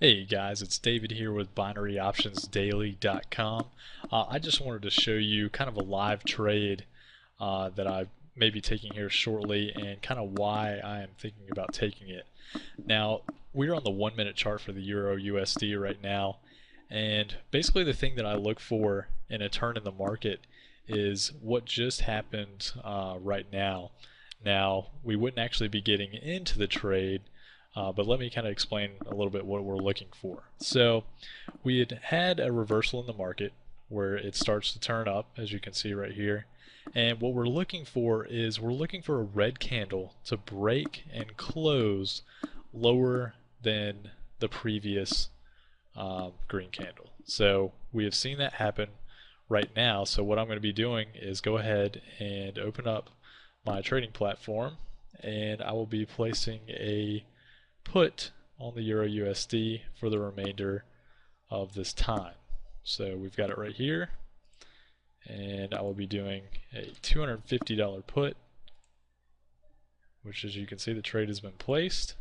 Hey guys, it's David here with BinaryOptionsDaily.com. I just wanted to show you kind of a live trade that I may be taking here shortly and kind of why I am thinking about taking it. Now, we're on the 1 minute chart for the Euro USD right now, and basically the thing that I look for in a turn in the market is what just happened right now. Now, we wouldn't actually be getting into the trade, but let me kind of explain a little bit what we're looking for. So we had a reversal in the market where it starts to turn up, as you can see right here. And what we're looking for is we're looking for a red candle to break and close lower than the previous green candle. So we have seen that happen right now. So what I'm going to be doing is go ahead and open up my trading platform, and I will be placing a put on the Euro USD for the remainder of this time. So we've got it right here, and I will be doing a $250 put, which, as you can see, the trade has been placed,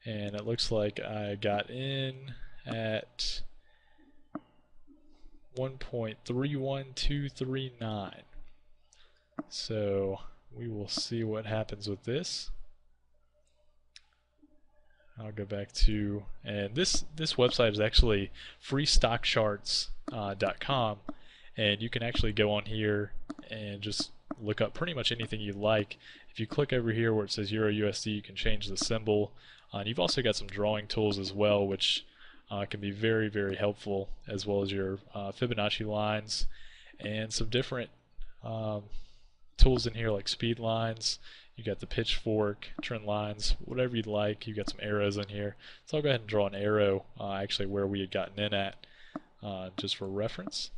and it looks like I got in at 1.31239. So we will see what happens with this. I'll go back to, and this website is actually freestockcharts.com, and you can actually go on here and just look up pretty much anything you like. If you click over here where it says Euro USD, you can change the symbol. And you've also got some drawing tools as well, which can be very, very helpful, as well as your Fibonacci lines and some different tools in here like speed lines. You got the pitchfork, trend lines, whatever you'd like. You got some arrows in here. So I'll go ahead and draw an arrow actually where we had gotten in at, just for reference.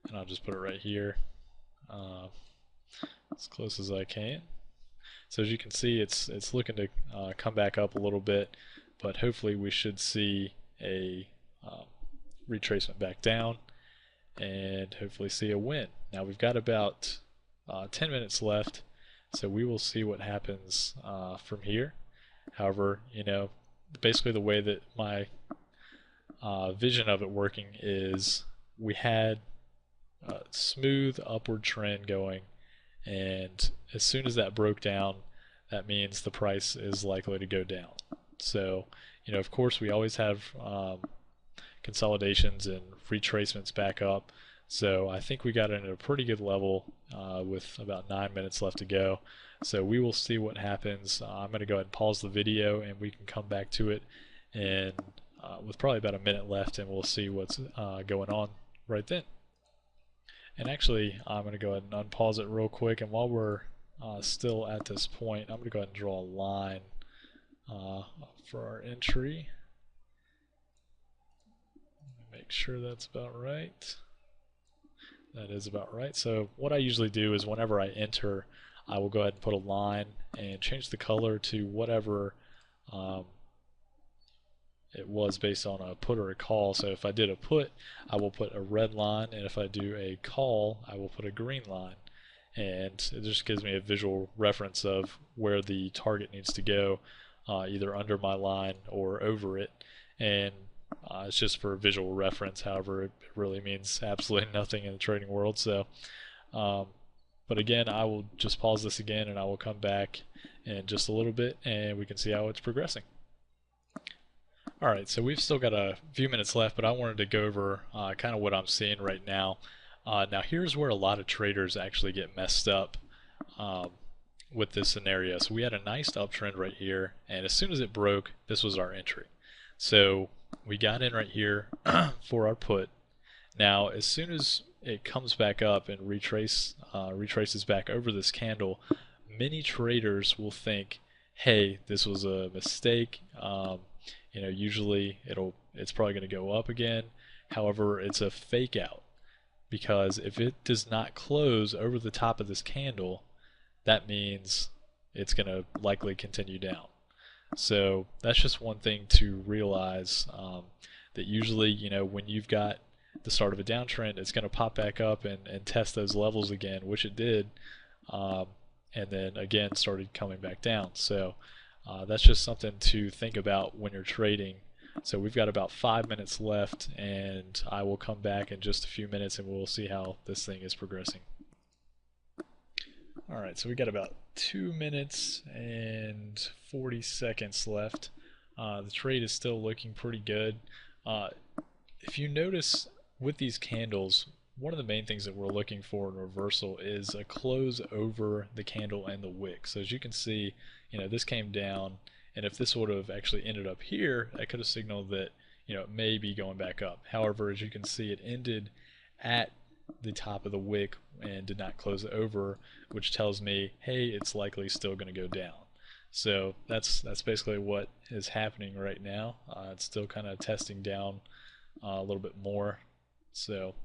And I'll just put it right here, as close as I can. So as you can see, it's looking to come back up a little bit, but hopefully we should see a retracement back down, and hopefully see a win. Now we've got about 10 minutes left, so we will see what happens from here. However, basically the way that my vision of it working is we had a smooth upward trend going, and as soon as that broke down, that means the price is likely to go down. So, of course, we always have consolidations and retracements back up. So I think we got in at a pretty good level with about 9 minutes left to go. So we will see what happens. I'm going to go ahead and pause the video, and we can come back to it and with probably about a minute left, and we'll see what's going on right then. And actually, I'm going to go ahead and unpause it real quick, and while we're still at this point, I'm going to go ahead and draw a line for our entry. Make sure that's about right. That is about right. So what I usually do is whenever I enter, I will go ahead and put a line and change the color to whatever it was based on a put or a call. So if I did a put, I will put a red line, and if I do a call, I will put a green line. And it just gives me a visual reference of where the target needs to go, either under my line or over it. And it's just for visual reference. However, it really means absolutely nothing in the trading world. So, but again, I will just pause this again, and I will come back in just a little bit, and we can see how it's progressing. Alright, so we've still got a few minutes left, but I wanted to go over kind of what I'm seeing right now. Now here's where a lot of traders actually get messed up with this scenario. So we had a nice uptrend right here, and as soon as it broke, this was our entry. So we got in right here for our put. Now as soon as it comes back up and retraces back over this candle, many traders will think, hey, this was a mistake. Usually it's probably going to go up again. However, it's a fake out, because if it does not close over the top of this candle, that means it's going to likely continue down. So that's just one thing to realize, that usually, when you've got the start of a downtrend, it's going to pop back up and test those levels again, which it did. and then again started coming back down. So that's just something to think about when you're trading. So we've got about 5 minutes left, and I will come back in just a few minutes and we'll see how this thing is progressing. Alright, so we got about 2 minutes and 40 seconds left. The trade is still looking pretty good. If you notice with these candles, one of the main things that we're looking for in reversal is a close over the candle and the wick. So as you can see, this came down, and if this would have actually ended up here, that could have signaled that it may be going back up. However, as you can see, it ended at the top of the wick and did not close over, which tells me, hey, it's likely still going to go down. So that's basically what is happening right now. It's still kind of testing down a little bit more. So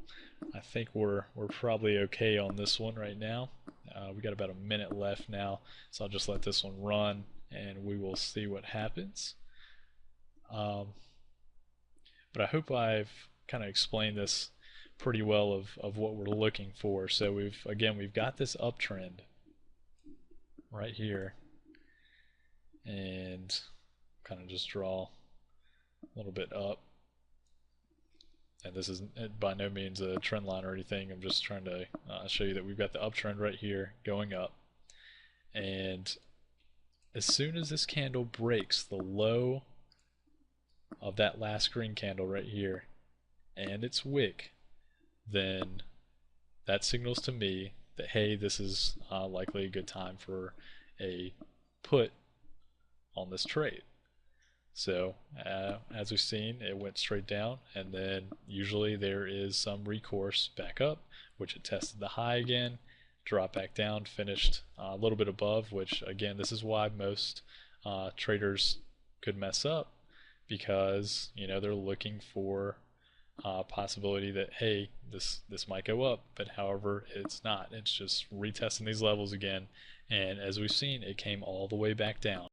I think we're probably okay on this one right now. We got about a minute left now, so I'll just let this one run and we will see what happens. But I hope I've kind of explained this pretty well of what we're looking for. So we've got this uptrend right here, and kind of just draw a little bit up. And this is by no means a trend line or anything. I'm just trying to show you that we've got the uptrend right here going up. And as soon as this candle breaks the low of that last green candle right here and its wick, then that signals to me that, hey, this is likely a good time for a put on this trade. So as we've seen, it went straight down, and then usually there is some recourse back up, which it tested the high again, dropped back down, finished a little bit above, which again, this is why most traders could mess up, because they're looking for possibility that, hey, this might go up, but however it's not. It's just retesting these levels again, and as we've seen, it came all the way back down.